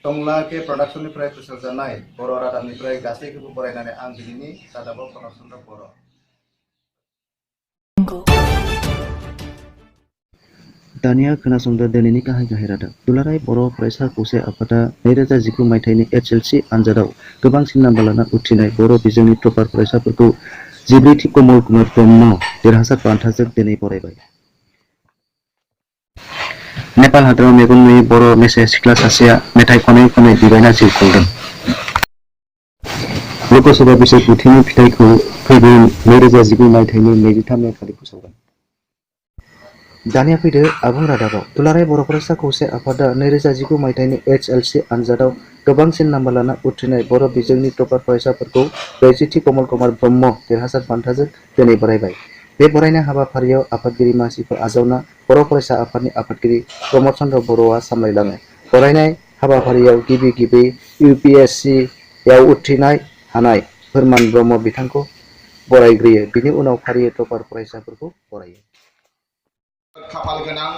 टंला के प्रडाक्शननिफ्राय फोसावजानाय बर' रादाबनिफ्राय गासैखौबो फरायनानै आं दिनैनि रादाबाव खोनासंग्रा बर'। दानिया खोनासंदो दिनैनि गाहाय रादाब। दुलाराय बर' फरायसा खौसे आफादा 2019 मायथाइनि HLC आनजादाव गोबांसिन नाम्बार लाना उथ्रिनाय बर' बिजोंनि टपार फरायसाफोरखौ 14थि कमल कुमार ब्रह्म देरहासार बान्थाजों दिनै बरायबाय। नेपाल हादराव मेगन नुयै बर' मेसे सिख्ला सासेया मेथाइ खनै खनै बिबायना जिउ खुंदों। लोकसभा बिसायख'थिनि फिथाइखौ फैगौ 2019 मायथाइनि 23 मे खालि फोसावगोन। दानिया फैदो आबुं रादाबाव। दुलाराय बर' फरायसा खौसे आफादा 2019 मायथाइनि HLC आनजादाव गोबांसिन नाम्बार लाना उथ्रिनाय बर' बिजोंनि टपार फरायसाफोरखौ 40थि कमल कुमार ब्रह्म देरहासार बान्थाजों दिनै बरायबाय। बे बरायनाय हाबाफारियाव आफादगिरि मासिफोर आजावना बर' फरायसा आफादनि आफादगिरि प्रमद चन्द्र बर'आ सामलायलाङो। बरायनाय हाबाफारियाव गिबि UPSC-आव उथ्रिनो हानाय फोरमान ब्रह्म बिथांखौ बरायग्रोयो। बिनि उनाव फारियै टपार फरायसाफोरखौ बरायो। खाफाल गोनां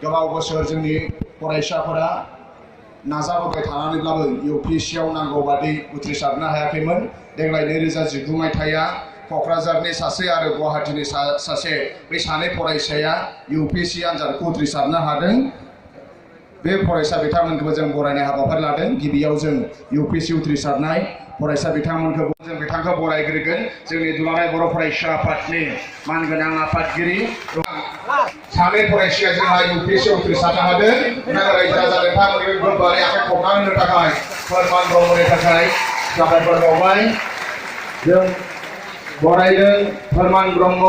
गोबाव बोसोर जोंनि फरायसाफोरा नाजाबोबाय थानानैब्लाबो UPSC-आव नांगौ बादि उथ्रिसारनो हायाखैमोन। देग्लाय 2019 मायथाइया क'क्राझारनि सासे आरो गुवाहाटीनि सासे बे सानै फरायसाया UPSC आनजादखौ उथ्रिसारनो हादों। बे फरायसा बिथांमोनखौबो जों बरायनाय हाबाफारि लादों। गिबियाव जों UPSC उथ्रिसारनाय फरायसा बिथांमोनखौ जों बिथांखौ बरायग्रोगोन। जोंनि दुलाराय बर' फरायसा आफादनि मानगोनां आफादगिरि सानै फरायसाया जोंहा UPSC उथ्रिसारनो हादों। रायजो राजा नोंथांमोननि गोबारै आखाइ खबना होनो थाखाय फोरमान ब्रह्मनि थाखाय साबायखर बावबाय। जों बरायदों फोरमान ब्रह्म।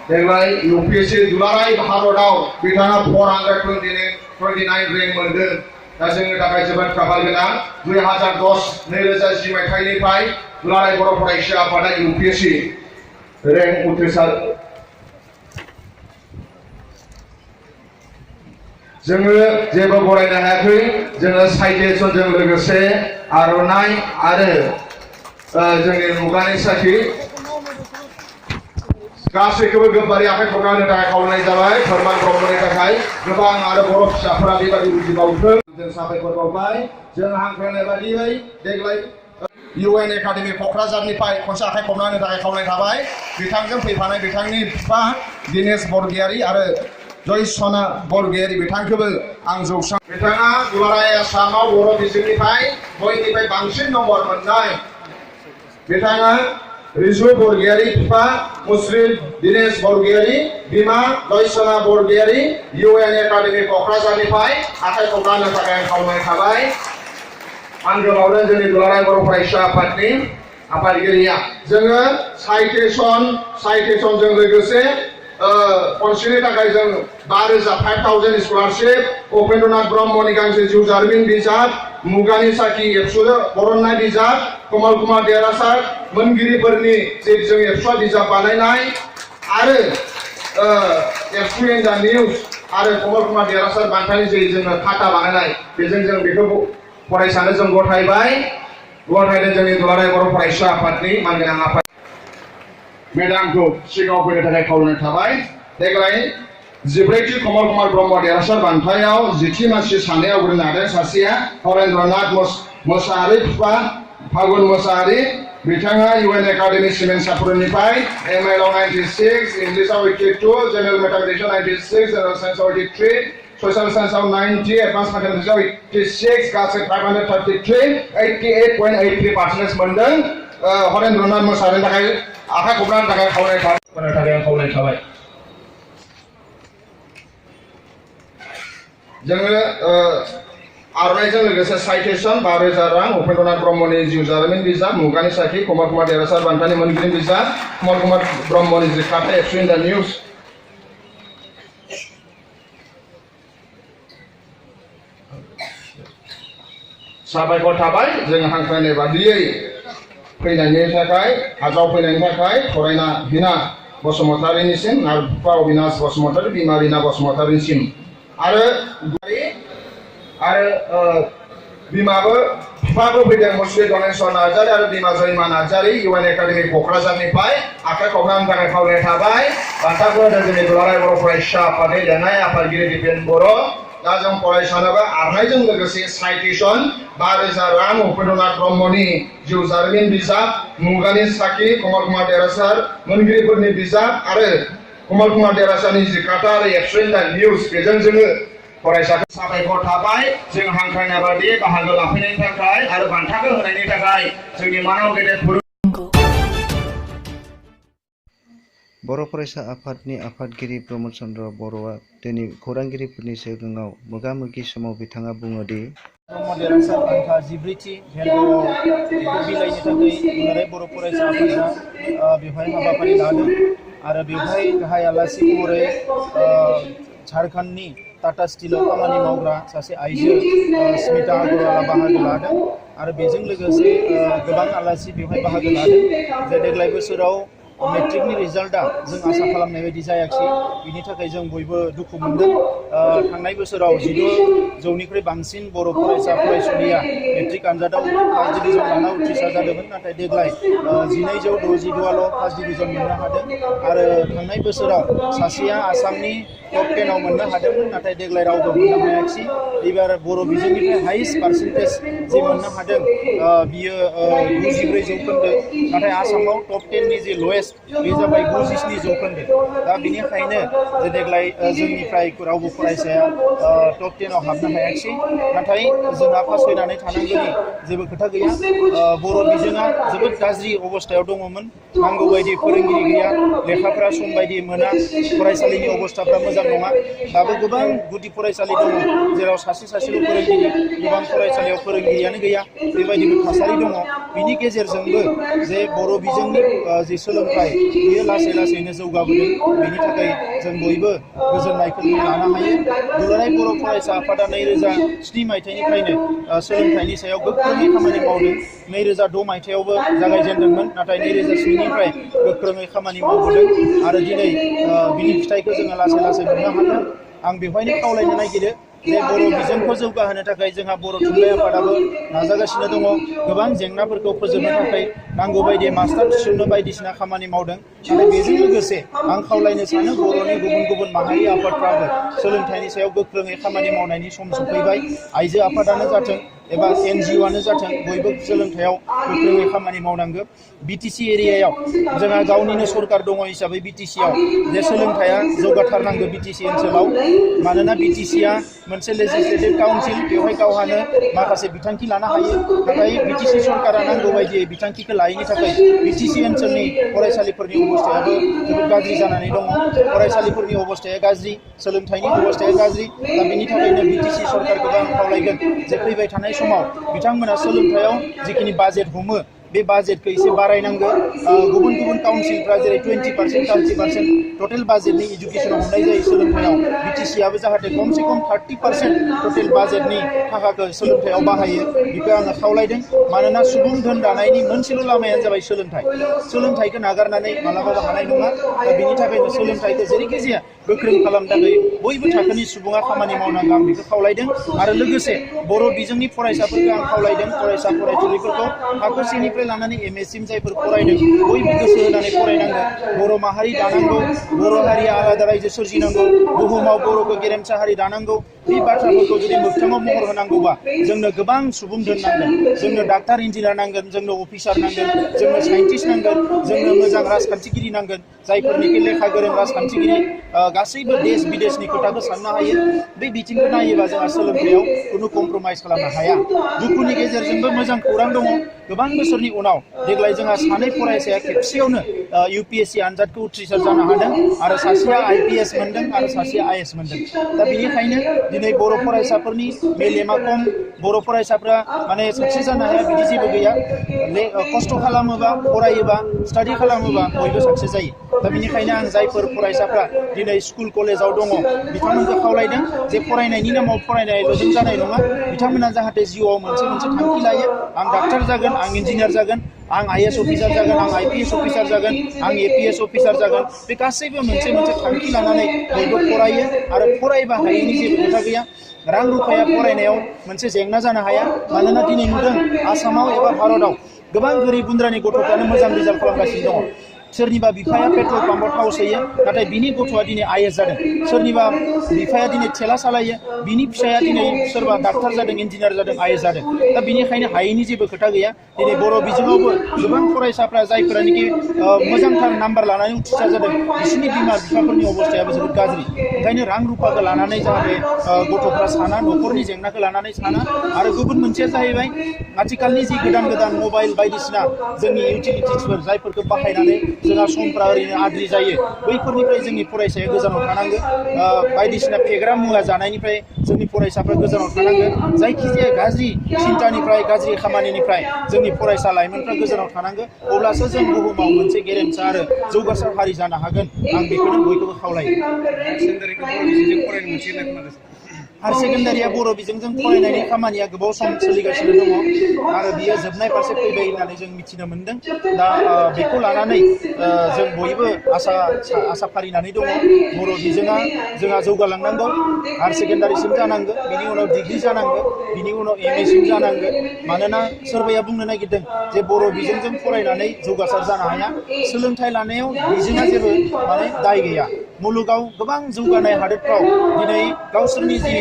देग्लाय UPSC दुलाराय भारतआव बिथाङा 429 रेंक मोनदों। दा जोंनि थाखाय जोबोद खाफाल गोनां। 2010-2010 मायथाइनिफ्राय दुलाराय बर' फरायसा आफादा UPSC रेंक उथ्रिसार जोङो जेबो बरायनो हायाखै। जोङो साइटेसनजों लोगोसे आर'नाइ आरो जोंनि मुगानि साखि गासैखौबो गोबारै आखाइ खबना होनो थाखाय खावलायनाय जाबाय। फोरमान ब्रह्मनि थाखाय गोबां आरो बर' फिसाफोरा बेबायदि उजिबावथों जों साबायखर बावबाय। जों हांख्रायनाय बादियै देग्लाय UN एकाडेमि क'क्राझारनिफ्राय खनसे आखाइ खबना होनो थाखाय खावलायनाय थाबाय। बिथांजों फैफानाय बिथांनि बिफा दिनेश बरगयारी आरो जयसना बरगयारी बिथांखौबो आं जौस्रां बिथाङा दुलाराय आसामाव बर' बिजोंनिफ्राय बयनिफ्राय बांसिन नम्बर मोननाय बिथाङा रिजु बरगयारी, बिफा मुस्लिम दिनेश बरगयारी, बिमा जयसना बरगयारी UN एकाडेमि क'क्राझारनिफ्राय आखाइ खबना होनो थाखाय आं खावलायनाय थाबाय। आं गोबावदों जोंनि दुलाराय बर' फरायसा आफादनि आफादगिरिया जोङो साइटेसनजों लोगोसे खनसेनि थाखाय जों 5,000 स्कलारशिप उपेन्द्रनाथ ब्रह्मनि गांसे जिउ जारिमिन बिजाब मुगानि साखि एबसुजों बरननाय बिजाब कमल कुमार देरहासार मोनगिरिफोरनि जे जों एबसुआ बिजाब बानायनाय आरो एबसु इन दा निउज आरो कमल कुमार देरहासार बान्थानि जे जोङो खाथा बानायनाय बेजों जों बेखौ फरायसानो जों गथायबाय। गथायदों जोंनि दुलाराय बर' फरायसा आफादनि मानगोनां आफाद मेदामखौ सिगाङाव फैनो थाखाय खावलायनाय थाबाय। देग्लाय 14थि कमल कुमार ब्रह्म देरहासार बान्थायाव 10थि मानसि सानैयाव आवग्रिनो हादों। सासेया हरेन्द्रनाथ मोसाहारि, बिफा फागुन मोसाहारि। बिथाङा UN एकाडेमि सिमेन्सापुरनिफ्राय ML आव 96, इंलिसाव 82, जेनेरेल मेथामेटिक्सआव 96, जेनेरेल साइन्सआव 83, ससियेल साइन्सआव 90, एडभान्स मेथामेटिक्सआव 86, गासै 533, 88.83% मोनदों। हरेन्द्रनाथ मोसाहारिनि थाखाय आखाइ खबनायनि थाखाय खावलायनाय थाबाय। जोङो आर'नाइजों लोगोसे साइटेसन 5,000 रां उपेन्द्रनाथ ब्रह्मनि जिउ जारिमिन बिजाब मुगानि साखि कमल कुमार देरहासार बान्थानि मोनगिरि बिजाब कमल कुमार ब्रह्मनि जि खाथा एबसु इन दा निउज साबायखर थाबाय। जों हांख्रायनाय बादियै फैनायनि थाखाय हाजाव फैनायनि थाखाय फरायना बिना बसुमतारीनिसिम आरो बिफा अबिनाश बसुमतारी, बिमा रिना बसुमतारीनिसिम आरो बिफाबो फैदों मुस्लिम गणेश्वर नार्जारी आरो बिमा जयमा नार्जारी UN एकाडेमि क'क्राझारनिफ्राय आखाइ खबनायनि थाखाय खावलायनाय थाबाय। बान्थाखौ होदों जोंनि दुलाराय बर' फरायसा आफादनि लेङाइ आफादगिरि दिपेन बर'। दा जों फरायसानोबो आर'नाइजों लोगोसे साइटेसन 5,000 रां उपेन्द्रनाथ ब्रह्मनि जिउ जारिमिन बिजाब मुगानि साखि कमल कुमार देरासार मोनगिरिफोरनि बिजाब आरो कमल कुमार देरासारनि जि काटा आरो एक्सुएन्ट निउज बेजों जोङो फरायसाखौ साबायखर थाबाय जों हांख्रायनाय बायदि बाहागो लाफैनायनि थाखाय आरो बान्थाखौ होनायनि थाखाय जोंनि मानाव गेदेर बर' फरायसा आफादनि आफादगिरि प्रमद चन्द्र बर'आ दिनै खौरांगिरिफोरनि सिगाङाव मोगा-मोगि समाव बिथाङा बुङो दि ब्रह्म देरासार बान्था 14थि भेलुआव बेखौ बिलाइनो थाखाय दुलाराय बर' फरायसा आफादा बेवहाय हाबाफारि लादों आरो बेवहाय गाहाय आलासि महरै झारखन्डनि टाटा स्टिलाव खामानि मावग्रा सासे आइजो स्मिता आगरवाला बाहागो लादों आरो बेजों लोगोसे गोबां आलासि बेवहाय बाहागो लादों जे देग्लाय बोसोराव मेट्रिकनि रिजाल्टआ जों आसा खालामनाय बायदि जायाखै बिनि थाखाय जों बयबो दुखु मोनदों थांनाय बोसोराव 16,000निख्रुइ बांसिन बर' फरायसा फरायसुलिया मेट्रिक आनजादाव फार्स्ट डिभिजन लाना उथ्रिसार जादोंमोन नाथाय देग्लाय 1262आल' फार्स्ट डिभिजन मोननो हादों आरो थांनाय बोसोराव सासेया आसामनि टप 10आव मोननो हादोंमोन नाथाय देग्लाय रावबो मोननो हायाखै एबार बर' बिजोंनिफ्राय हाइस्ट पार्सेन्टेज जि मोननो हादों बियो 94% नाथाय आसामाव टप 10नि जि लवेस्ट बे जाबाय 97%। दा बेनिखायनो देग्लाय जोंनिफ्राय रावबो फरायसाया टप 10आव हाबनो हायाखै नाथाय जोंहा फासयनानै थानांगौनि जेबो खोथा गैया बर' बिजोङा जोबोद गाज्रि अबस्थायाव दङमोन नांगौ बायदि फोरोंगिरि गैया लेखाफ्रा सम बायदि मोना फरायसालिनि अबस्थाफ्रा मोजां नङा दाबो गोबां गुदि फरायसालि दङ जेराव सासेल' फोरोंगिरि गोबां फरायसालियाव फोरोंगिरियानो गैया बेबायदिबो थासारि दङ बिनि गेजेरजोंबो जे बर' बिजोंनि जि सोलोंथाइ बियो लासै लासैनो जौगाबोदों बेनि थाखाय जों बयबो गोजोननायखौ लानो हायो दुलाराय बर' फरायसा आफादा 2007 मायथाइनिफ्रायनो सोलोंथाइनि सायाव गोख्रोङै खामानि मावदों 2006 मायथाइयावबो जागायजेनदोंमोन नाथाय 2007निफ्राय गोख्रोङै खामानि मावबोदों आरो दिनै बिनि फिथाइखौ जोङो लासै लासै मोननो हादों आं बेवहायनो खावलायनो नागिरो जे बर' बिजोंखौ जौगाहोनो थाखाय जोंहा बर' थुनलाइ आफादाबो नाजागासिनो दङ गोबां जेंनाफोरखौ फोजोबनो थाखाय नांगौ बायदि मास्टार थिसननो बायदिसिना खामानि मावदों आरो बेजों लोगोसे आं खावलायनो सानो बर'नि गुबुन माहारि आफादफ्राबो सोलोंथाइनि सायाव गोख्रोङै खामानि मावनायनि सम सफैबाय आइजो आफादानो जाथों एबा NGOआनो जाथों बयबो सोलोंथाइयाव गोख्रोङै खामानि मावनांगौ BTC एरियायाव जोंहा गावनिनो सरकार दङ हिसाबै BTCआव जे सोलोंथाइया जौगाथारनांगौ BTC ओनसोलाव मानोना BTCआ मोनसे लेजिस्लेटिभ काउन्सिल बेवहाय गावहानो माखासे बिथांखि लानो हायो नाथाय BTC सरकारा नांगौ बायदियै बिथांखिखौ लायैनि थाखाय BTC ओनसोलनि फरायसालिफोरनि अबस्थायाबो जोबोद गाज्रि जानानै दङ फरायसालिफोरनि अबस्थाया गाज्रि सोलोंथाइनि अबस्थाया गाज्रि दा बेनि थाखायनो BTC सरकारखौ आं खावलायगोन जे फैबाय थानाय समाव बिथांमोना सोलोंथाइयाव जिखिनि बाजेट हमो बे बाजेटखौ एसे बारायनांगौ गुबुन काउन्सिलफ्रा जेरै 20% 30% टटेल बाजेटनि इडुकेसनाव हमनाय जायो सोलोंथाइयाव BTCआबो जाहाथे खमसे खम 30% टटेल बाजेटनि थाखाखौ सोलोंथाइयाव बाहायो बेखौ आङो खावलायदों मानोना सुबुं धोन दानायनि मोनसेल' लामायानो जाबाय सोलोंथाइखौ नागारनानै मालाबाबो हानाय नङा दा बेनि थाखायनो सोलोंथाइखौ जेरैखि जाया गोख्रों खालामनो थाखाय बयबो थाखोनि सुबुङा खामानि मावनांगौ आं बेखौ खावलायदों आरो लोगोसे बर' बिजोंनि फरायसाफोरखौ आं खावलायदों फरायसा फरायसुलिफोरखौ थाखो 1निफ्राय लानानै MSसिम जायफोर फरायदों बयबो गोसो होनानै फरायनांगौ बर' माहारि दानांगौ बर' हारिया आलादा रायजो सोरजिनांगौ बुहुमाव बर'खौ गेरेमसा हारि दानांगौ बे बाथ्राफोरखौ जुदि मोगथाङाव महर होनांगौबा जोंनो गोबां सुबुं धोन नांगोन जोंनो डाक्टार इन्जिनियार नांगोन जोंनो अफिसार नांगोन जोंनो साइन्टिस्ट नांगोन जोंनो मोजां राजखान्थिगिरि नांगोन जायफोरनिखि लेखा गोरों राजखान्थिगिरि गासैबो देश बिदेशनि खोथाखौ साननो हायो बे बिथिंखौ नायोबा जोंहा सोलोंथाइयाव खुनु कमप्रमाइज खालामनो हाया दुखुनि गेजेरजोंबो मोजां खौरां दङ गोबां बोसोरनि उनाव देग्लाय जोंहा सानै फरायसाया खेबसेयावनो UPSC आनजादखौ उथ्रिसार जानो हादों आरो सासेया IPS मोनदों आरो सासेया IS मोनदों दा बेनिखायनो दिनै बर' फरायसाफोरनि मेलेमा खम बर' फरायसाफ्रा माने साक्सेस जानो हाया बिदि जेबो गैया खस्थ' खालामोबा फरायोबा स्टाडि खालामोबा बयबो साक्सेस जायो दा बेनिखायनो आं जायफोर फरायसाफ्रा दिनै स्कुल कलेजाव दङ बिथांमोनखौ खावलायदों जे फरायनायनि नामाव फरायनायल'जों जानाय नङा बिथांमोना जाहाथे जिउआव मोनसे थांखि लायो आं डाक्टार जागोन आं इन्जिनियार जागोन आं IAS अफिसार जागोन आं IPS अफिसार जागोन आं APS अफिसार जागोन बे गासैबो मोनसे थांखि लानानै बयबो फरायो आरो फरायबा हायैनि जेबो खोथा गैया रां रुफाया फरायनायाव मोनसे जेंना जानो हाया मानोना दिनै नुदों आसामाव एबा भारतआव गोबां गोरिब गुन्द्रानि गथ'फ्रानो मोजां रिजाल्ट खालामगासिनो दङ सोरनिबा बिफाया पेट्रल पाम्पआव थाव सोयो नाथाय बिनि गथ'आ दिनै IAS जादों सोरनिबा बिफाया दिनै थेला सालायो बिनि फिसाया दिनै सोरबा डाक्टार जादों इन्जिनियार जादों IAS जादों दा बिनिखायनो हायैनि जेबो खोथा गैया दिनै बर' बिजोङावबो गोबां फरायसाफ्रा जायफोरानोखि मोजांथार नाम्बार लानानै उथ्रिसार जादों बिसोरनि बिमा बिफाफोरनि अबस्थायाबो जोबोद गाज्रि ओंखायनो रां रुफाखौ लानानै जाहाथे गथ'फ्रा साना न'खरनि जेंनाखौ लानानै साना आरो गुबुन मोनसेया जाहैबाय आथिखालनि जि गोदान गोदान मबाइल बायदिसिना जोंनि इउटिलिटिसफोर जायफोरखौ बाहायनानै जोंहा समफ्रा ओरैनो आद्रि जायो बैफोरनिफ्राय जोंनि फरायसाया गोजानाव थानांगो बायदिसिना फेग्रा मुवा जानायनिफ्राय जोंनि फरायसाफ्रा गोजानाव थानांगो जायखिजाया गाज्रि सिन्तानिफ्राय गाज्रि खामानिनिफ्राय जोंनि फरायसा लाइमोनफ्रा गोजानाव थानांगो अब्लासो जों बुहुमाव मोनसे गेरेमसा आरो जौगासार हारि जानो हागोन आं बेखौनो बयखौबो खावलायो हायार सेकेन्डारिया बर' बिजोंजों फरायनायनि खामानिया गोबाव सम सोलिगासिनो दङ आरो बियो जोबनाय फारसे फैबाय होननानै जों मिथिनो मोन्दों दा बेखौ लानानै जों बयबो आसा फारिनानै दङ बर' बिजोङा जोंहा जौगालांनांगौ हायार सेकेन्डारिसिम जानांगौ बिनि उनाव डिग्री जानांगौ बिनि उनाव MA सिम जानांगौ मानोना सोरबाया बुंनो नागिरदों जे बर' बिजोंजों फरायनानै जौगासार जानो हाया सोलोंथाइ लानायाव बिजोङा जेबो माने दाय गैया मुलुगाव गोबां जौगानाय हादोरफ्राव दिनै गावसोरनि जि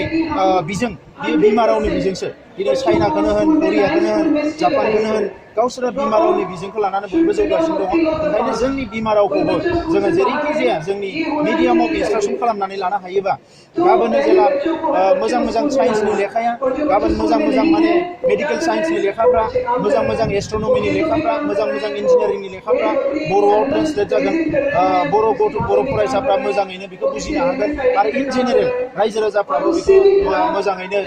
बिजों बियो बिमा रावनि बिजोंसो दिनै चाइनाखौनो होन करियाखौनो होन जापानखौनो होन गावसोरा बिमा रावनि बिजोंखौ लानानै बयबो जौगासिनो दङ ओंखायनो जोंनि बिमा रावखौबो जोङो जेरैखि जाया जोंनि मिडियामाव इनस्ट्राकसन खालामनानै लानो हायोबा गाबोननो जेला मोजां मोजां साइन्सनि लेखाया गाबोन मोजां मोजां माने मेडिकेल साइन्सनि लेखाफ्रा मोजां एस्ट्रन'मिनि लेखाफ्रा मोजां इन्जिनियारिंनि लेखाफ्रा बर'आव ट्रेन्सलेट जागोन बर' फरायसाफ्रा मोजाङैनो बेखौ बुजिनो हागोन आरो इन जेनेरेल रायजो राजाफ्राबो बेखौ मोजाङैनो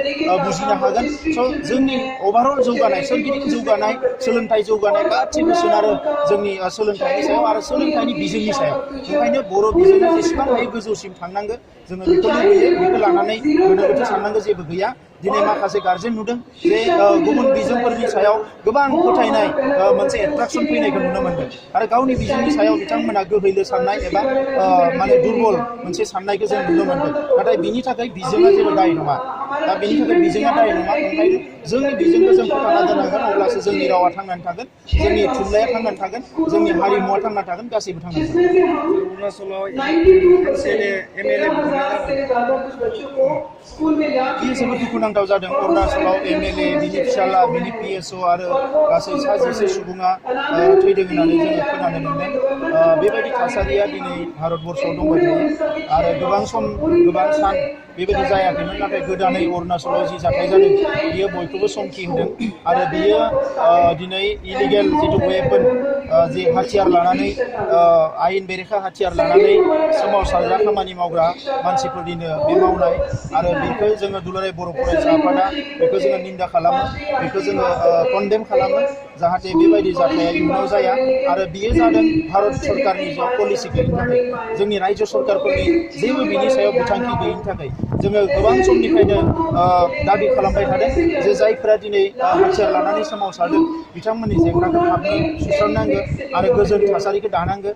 बुजिनो हागोन स' जोंनि अभारअल जौगानाय सोरगिदिं जौगानाय सोलोंथाइ जौगानाय गासिबो सोनारो जोंनि सोलोंथाइनि सायाव आरो सोलोंथाइनि बिजोंनि सायाव ओंखायनो बर' बिजोङा जेसेबां हायो गोजौसिम थांनांगौ जोङो बेखौ लुबैयो बेखौ लानानै गोनो गोथो साननांगौ जेबो गैया दिनै माखासे गार्जेन नुदों जे गुबुन बिजोंफोरनि सायाव गोबां फोथायनाय मोनसे एट्राकसन फैनायखौ नुनो मोनदों आरो गावनि बिजोंनि सायाव बिथांमोना गोहैलो साननाय एबा माने दुर्बल मोनसे साननायखौ जों नुनो मोनदों नाथाय बिनि थाखाय बिजोङा जेबो दाय नङा दा बेनि थाखाय बिजोङा दाय नङा ओंखायनो जोंनि बिजोंखौ जों फोथांना दोननांगोन अब्लासो जोंनि रावा थांनानै थागोन जोंनि थुनलाइया थांनानै थागोन जोंनि हारिमुवा थांना थागोन गासैबो थांनानै थागोन अरुणाचलाव MLA बियो जोबोद दुखुनांथाव जादों अरुणाचलाव MLA बिनि फिसाला बिनि PSO आरो गासै 16 सुबुङा थैदों होननानै जोङो खोनानो मोन्दों बेबायदि थासारिया दिनै भारतबर्षआव दंबाय थायो आरो गोबां सान बेबायदि जायाखैमोन नाथाय गोदानै अरुणाचलाव जि जाथाय जादों बियो बयखौबो समखि होदों आरो बियो दिनै इलिगेल जिथु वेपन जि हाथियार लानानै आयेन बेरेखा हाथियार लानानै सोमावसारग्रा खामानि मावग्रा मानसिफोरनिनो बे मावनाय आरो बेखौ जोङो दुलाराय बर' फरायसा आफादा बेखौ जोङो निन्दा खालामो बेखौ जोङो कन्डेम खालामो जाहाथे बेबायदि जाथाया इयुनाव जाया आरो बियो जादों भारत सरकारनि जा पलिसि गैयिनि थाखाय जोंनि रायजो सरकारफोरनि जेबो बिनि सायाव बिथांखि गैयिनि थाखाय जोङो गोबां समनिफ्रायनो दाबि खालामबाय थादों जे जायफोरा दिनै हाथियार लानानै सोमावसारदों बिथांमोननि जेंनाखौ थाबनो सुस्रांनांगौ आरो गोजोन थासारिखौ दानांगो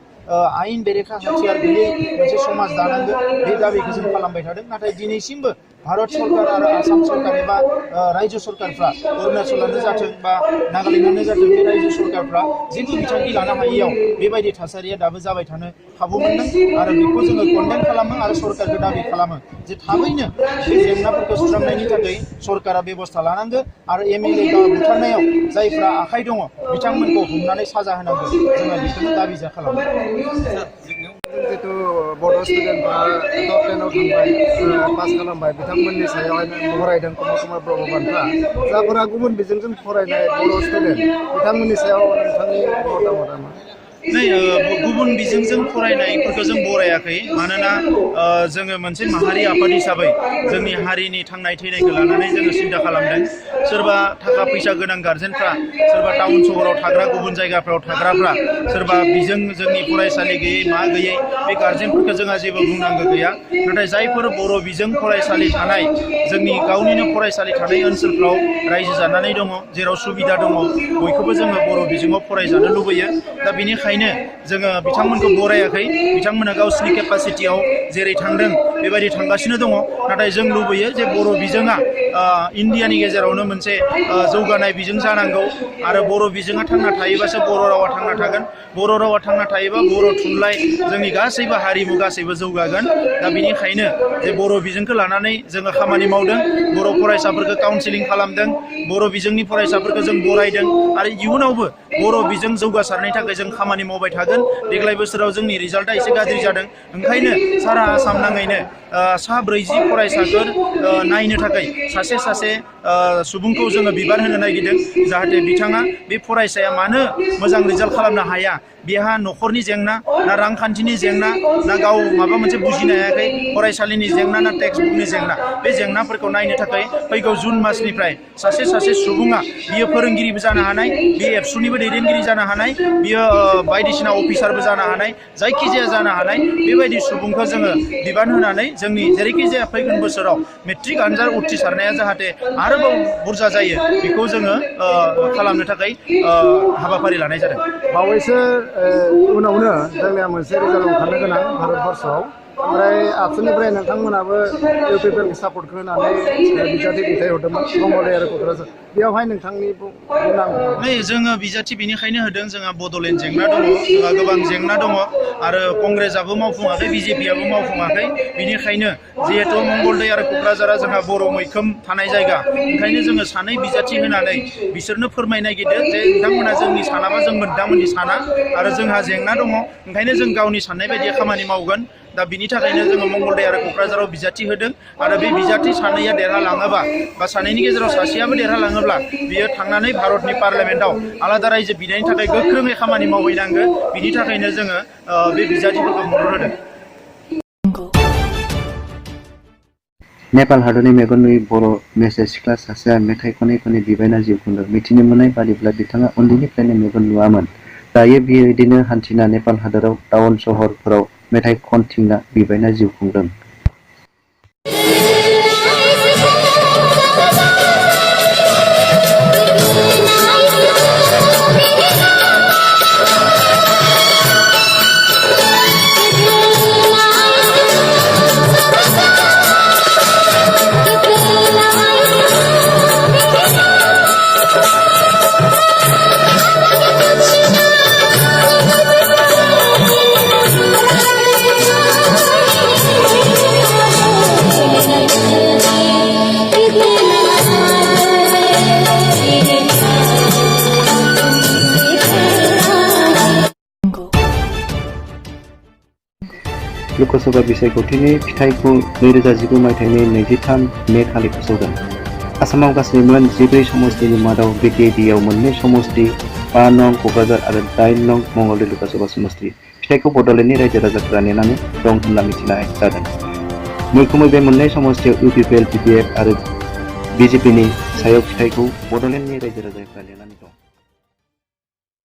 आयेन बेरेखा हाथियार गैयै मोनसे समाज दानांगो बे दाबिखौ जों खालामबाय थादों नाथाय दिनैसिमबो भारत सरकार आरो आसाम सरकार एबा रायजो सरकारफ्रा अरुणाचलानो जाथों बा नागालेण्डआनो जाथों बे रायजो सरकारफ्रा जेबो बिथांखि लानो हायैयाव बेबायदि थासारिया दाबो जाबाय थानो खाबु मोनदों आरो बेखौ जोङो कन्डेम खालामो आरो सरकारखौ दाबि खालामो जे थाबैनो बे जेंनाफोरखौ सुस्रांनायनि थाखाय सरकारा बेबस्था लानांगो आरो MLA बुथारनायाव जायफ्रा आखाइ दङ बिथांमोनखौ हमनानै साजा होनांगौ जोङो बेखौनो दाबि खालामो जितु बड' स्टुडेन्टफ्रा टप 10 आव थांबाय पास खालामबाय बिथांमोननि सायावहाय बरायदों कुमार ब्रह्म बान्था जायफोरा गुबुन बिजोंजों फरायनाय बर' स्टुडेन्ट बिथांमोननि सायाव नोंथांनि मतामतआ मा गुबुन बिजोंजों फरायनायफोरखौ जों बरायाखै मानोना जोङो मोनसे माहारि आफाद हिसाबै जोंनि हारिनि थांनाय थैनायखौ लानानै जोङो सिन्था खालामदों सोरबा थाखा फैसा गोनां गार्जेनफ्रा सोरबा टाउन सहराव थाग्रा गुबुन जायगाफ्राव थाग्राफ्रा सोरबा बिजों जोंनि फरायसालि गैयै मा गैयै बे गार्जेनफोरखौ जोंहा जेबो बुंनांगौ गैया नाथाय जायफोर बर' बिजों फरायसालि थानाय जोंनि गावनिनो फरायसालि थानाय ओनसोलफ्राव रायजो जानानै दङ जेराव सुबिदा दङ बयखौबो जोङो बर' बिजोङाव फरायजानो लुबैयो दा बेनिखायनो बेनिखायनो जोङो बिथांमोनखौ बरायाखै। बिथांमोना गावसिनि केपासिटियाव जेरै थांदों बेबायदि थांगासिनो दङ। नाथाय जों लुबैयो जे बर' बिजोङा इन्डियानि गेजेरावनो मोनसे जौगानाय बिजों जानांगौ आरो बर' बिजोङा थांना थायोबासो बर' रावा थांना थागोन। बर' रावा थांना थायोबा बर' थुनलाइ जोंनि गासैबो हारिमु गासैबो जौगागोन। दा बेनिखायनो जे बर' बिजोंखौ लानानै जोङो खामानि मावदों, बर' फरायसाफोरखौ काउन्सिलिं खालामदों, बर' बिजोंनि फरायसाफोरखौ जों बरायदों आरो इयुनावबो बर' बिजों जौगासारनायनि थाखाय जों खामानि मावबाय थागोन। देग्लाय बोसोराव जोंनि रिजाल्टआ एसे गाज्रि जादों, ओंखायनो सारा आसाम नाङैनो सा 40 फरायसाफोर नायनो थाखाय सासे सुबुंखौ जोङो बिबान होनो नागिरदों, जाहाथे बिथाङा बे फरायसाया मानो मोजां रिजाल्ट खालामनो हाया, बेहा न'खरनि जेंना ना रांखान्थिनि जेंना ना गाव माबा मोनसे बुजिनो हायाखै, फरायसालिनि जेंना ना टेक्सटबुकनि जेंना, बे जेंनाफोरखौ नायनो थाखाय फैगौ जुन मासनिफ्राय सासे सुबुङा बियो फोरोंगिरिबो जानो हानाय, बियो एबसुनिबो दैदेनगिरि जानो हानाय, बियो बायदिसिना अफिसारबो जानो हानाय, जायखिजाया जानो हानाय बेबायदि सुबुंखौ जोङो बिबान होनानै जोंनि जेरैखि जाया फैगोन बोसोराव मेट्रिक आनजाद उथ्रिसारनाया जाहाथे आरोबाव बुरजा जायो बेखौ जोङो खालामनो थाखाय हाबाफारि लानाय जादों। बावैसो उनावनो जोंनिया मोनसे रिजाल्ट ओंखारनो गोनां भारतबर्षआव, ओमफ्राय आबसुनिफ्राय नोंथांमोनाबो इउपिपिएलनि सापर्टखौ होनानै बिजाथि दैथायहरदोंमोन मंगलदै आरो क'क्राझार। बेयावहाय नोंथांनि बुंनांगौ जोङो बिजाथि बेनिखायनो होदों, जोंहा बड'लेण्ड जेंना दङ, जोंहा गोबां जेंना दङ आरो कंग्रेसआबो मावफुङाखै, बिजेपिआबो मावफुङाखै। बिनिखायनो जिहेथु मंगलदै आरो क'क्राझारा जोंहा बर' मैखोम थानाय जायगा, ओंखायनो जोङो सानै बिजाथि होनानै बिसोरनो फोरमायनो नागिरदों जे नोंथांमोना जोंनि सानाबा जों नोंथांमोननि साना आरो जोंहा जेंना दङ, ओंखायनो जों गावनि साननाय बायदि खामानि मावगोन। दा बिनि थाखायनो जोङो मंगलदै आरो क'क्राझाराव बिजाथि होदों आरो बे बिजाथि सानैया देरहालाङोबा बा सानैनि गेजेराव सासेयाबो देरहालाङोब्ला बियो थांनानै भारतनि पार्लियामेन्टआव आलादा रायजो बिनायनि थाखाय गोख्रोङै खामानि मावहैनांगोन। बिनि थाखायनो जोङो बे बिजाथिफोरखौ मदद होदों। नेपाल हादरनि मेगन नुयै बर' मेसे सिख्ला सासेया मेथाइ खनै खनै बिबायना जिउ खुंदों। मिथिनो मोननाय बादिब्ला बिथाङा उन्दैनिफ्रायनो मेगन नुवामोन। दायो बियो बिदिनो हान्थिना नेपाल हादराव टाउन सहरफोराव मेथाइ खनथिंना बिबायना जिउ खुंदों। लोकसभा बिसायख'थिनि फिथाइखौ 2019 मायथाइनि 23 मे खालि फोसावगोन। आसामाव गासै मोन 14 समस्तिनि मादाव बिटिएडिआव 2 समस्ति, 5 नं क'क्राझार आरो 8 नं मंगलदै लोकसभा समस्ति फिथाइखौ बड'लेण्डनि रायजो राजाफोरा नेनानै दं होनना मिथिनाय जादों। मैखोमै बे 2 समस्तियाव इउपिपिएल, पिपिएफ आरो बिजेपिनि सायाव फिथाइखौ बड'लेण्डनि रायजो राजाफोरा नेनानै दं।